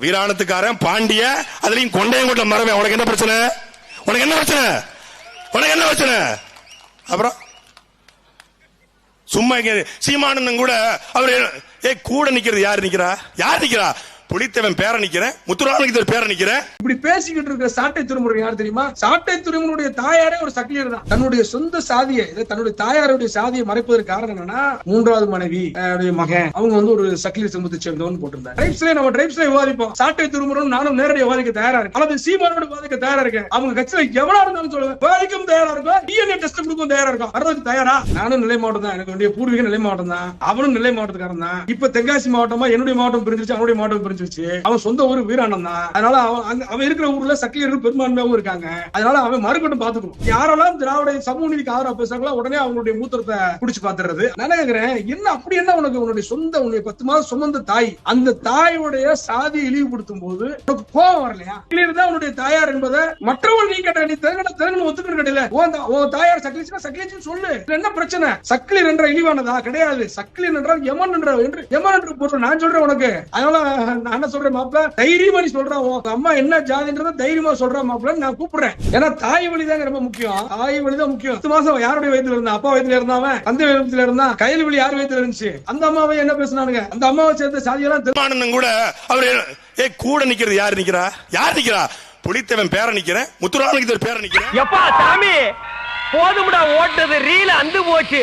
வீராணத்துக்காரன் பாண்டிய அதுலயும் கொண்டையங்குட்ட மரமே. உனக்கு என்ன பிரச்சனை? உனக்கு என்ன பிரச்சனை? உனக்கு என்ன பிரச்சனை? அப்புறம் சும்மா சீமானந்தன் கூட அவரு கூட நிக்கிறது யாரு நிக்கிறா? யார் நிக்கிறா? புலித்தேவன் பேர நிக்கிறேன், முத்துராமலிங்கர் பேர நிக்கிறேன். இப்படி பேசிக்கிட்டு இருக்கிற சாட்டை துறைமுறை யார் தெரியுமா? சாட்டை துறைமுறையுடைய தாயாரே ஒரு சக்கிலியர் தான். தன்னுடைய சொந்த சாதியை, தன்னுடைய தாயாருடைய சாதியை மறைப்பதற்கு காரணம் என்னன்னா, மூன்றாவது மனைவி மகன் அவங்க ஒரு சக்கிலியர் சமூகத்தை சேர்ந்தவன் போட்டிருந்தாங்க. நம்ம ட்ரைப்ஸ்ல விவாதிப்போம். சாட்டை துறைமுறை நானும் நேரடி விவாதிக்க தயாரா இருக்கு, அல்லது சீமானோட விவாதிக்க தயாரா இருக்கேன். அவங்க கட்சியில எவ்வளவு இருந்தாலும் சொல்லுவேன், விவாதிக்கும் தயாரா இருக்கும், டிஎன்ஏ டெஸ்ட் கொடுக்கும் தயாரா இருக்கும். வர்றதுக்கு தயாரா? நானும் நெல்லை மாவட்டம் தான், எனக்கு வேண்டிய பூர்வீக நெல்லை மாவட்டம் தான், அவனும் நெல்லை மாவட்டத்துக்காரன் தான். இப்ப தென்காசி மாவட்டமா என்னுடைய மாவட்டம் பிரிஞ்சிருச்சு, அவனுடைய மாவட்டம் அவன் சொந்த ஊர் வீராணம் தான். அதனால அவன் இருக்கிற ஊர்ல சக்கிலியர்கள் பெரும்பான்மையாவும் இருக்காங்க. அதனால அவன் மறுக்கட்டும் பாத்துக்கணும். யாரெல்லாம் திராவிட சமூக நீதிக்கு ஆதரவு பேசுறாங்களோ உடனே அவங்களுடைய மூத்திரத்தை குடிச்சு பாத்துறது. நான் கேக்குறேன், என்ன அப்படி என்ன உனக்கு உன்னுடைய சொந்த 10 மாதம் சுமந்த தாய், அந்த தாயுடைய சாதியை இழிவுபடுத்தும் போது உனக்கு கோபம் வரலையா? கிளியர் தான் உன்னுடைய தாயார் என்பதை மற்றவர்கள் நீ கேட்ட, நீ தெலுங்கு ஒத்துக்கிற கடையில உன் தாயார் சக்கிலிச்சுனா சக்கிலிச்சுன்னு சொல்லு. என்ன பிரச்சனை? சக்கிலியர் என்ற இழிவானதா? கிடையாது. சக்கிலியர் என்றால் யமன் என்று பொருள். நான் சொல்றேன் உனக்கு. அதனால நான் என்ன சொல்றேன் மாப்பிள்ள, தைரியமா நீ சொல்ற அம்மா என்ன ஜாதின்றத தைரியமா சொல்ற மாப்பிள்ள, நான் கூப்பிடுறேன். ஏன்னா தாய் வழிதாங்க ரொம்ப முக்கியம். தாய் வழிதான் முக்கியம். 10 மாசம் யாருடைய வயித்துல இருந்தா? அப்பா வயித்துல இருந்தாவன், தந்தை வயித்துல இருந்தா, கையில் வழி யார் வயித்துல இருந்துச்சு? அந்த அம்மாவை என்ன பேசினானுங்க? அந்த அம்மாவை சேர்ந்த சாதியெல்லாம் திருமானந்தன் கூட அவரு கூட நிக்கிறது யாரு நிக்கிறா? யார் நிக்கிறா? புலித்தேவன் பேர நிக்கிறேன், முத்துராமலிங்கர் பேர நிக்கிறேன். எப்பா சாமி போதும்டா, ஓட்டது ரீல அந்து போச்சு.